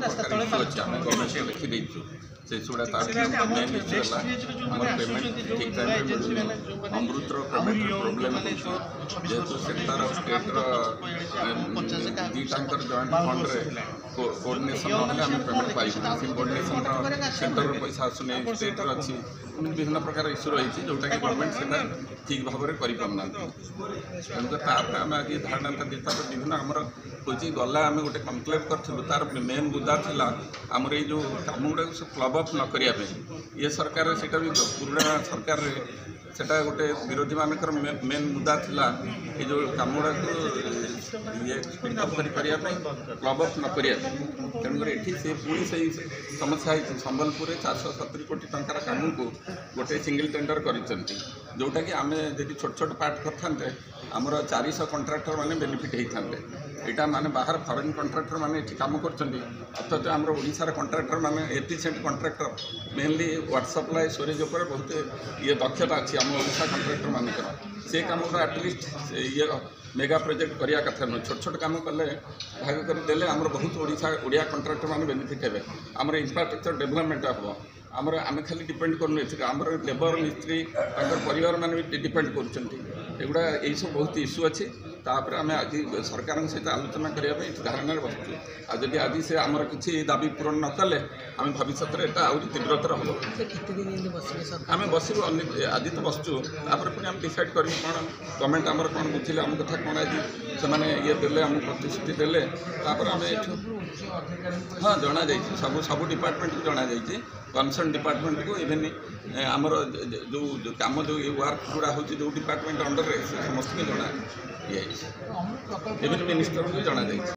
प्रकार इश्यू अच्छे आम गवर्नमेंट को लिखी देचु से गुड़ा मेन इश्यू है पेमेंट ठीक टाइम मिलूनी अमृतर पेमेंट प्रोब्लेम जेहेतु सेंटर और स्टेट दीटाकर जॉइंट फंड रे कोऑर्डिनेशन ना आम पेमेंट पाइबू से कोऑर्डिनेशन सेंटर पैसा आसुनी स्टेट अच्छी विभिन्न प्रकार इश्यू रही जोटा कि गवर्नमेंट से ठीक भाव में करना तेणुक आम आज धारणा देता विभिन्न आमर हूँ गला आम गोटे कनक्लेव करूँ तार मेन मुद्दा था आमर ये जो कम गुड़ा सब क्लब अप न करने ये सरकार से पुराना सरकार सेटा गोटे विरोधी मानकर मेन मुद्दा था ये जो कम गुड़ा ये स्पीडअप करने क्लब अप न करने तेणुक ये से पुणी से समस्या है संबलपुर 470 कोटी टंकार काम को गोटे सिंगल टेंडर कर जोटा कि आम जब छोट छोट पार्ट करते आमर 400 कंट्राक्टर मैंने बेनिफिट होते यहाँ माने बाहर फॉरेन कंट्राक्टर मैंने काम कर अथच आम ओडार कंट्राक्टर मैंने efficient contractor mainly water supply storage उपर बहुत ये दक्षता अच्छी आम ओडा कंट्राक्टर मानकर से कम एटलिस्ट ये मेगा प्रोजेक्ट करने कथा नुह छोट छोट काम कले भाग करदे आम बहुत ओडिया कंट्राक्टर मैंने बेनिफिट हे आम इंफ्रास्ट्रक्चर डेवलपमेंट हम आमर आम खाली डिपेंड कर आमर लेबर मिस्त्री परिवार मैंने भी डिपेंड करुड़ा यही सब बहुत इश्यू अच्छे तापर आम आज सरकार सहित आलोचना करने धारणा बसुँ आदि आज से आमर किसी दाबी पूरण न कले आम भविष्य में आहरी तीव्रतर हम आम बसबू आज तो बसचु पुणी आम डिसाइड कर गवर्नमेंट आमर कौन बुझे आम कथा कौन आज से ये देले आम प्रतिश्रुति देले आम हाँ जना सब सब डिपार्टमेंट को जना कनसर्न डिपार्टमेंट को इवेन आमर जो कम जो वर्क गुड़ा हो जो डिपार्टमेंट अंडर समस्त जना इवेन मिनिस्टर को जना।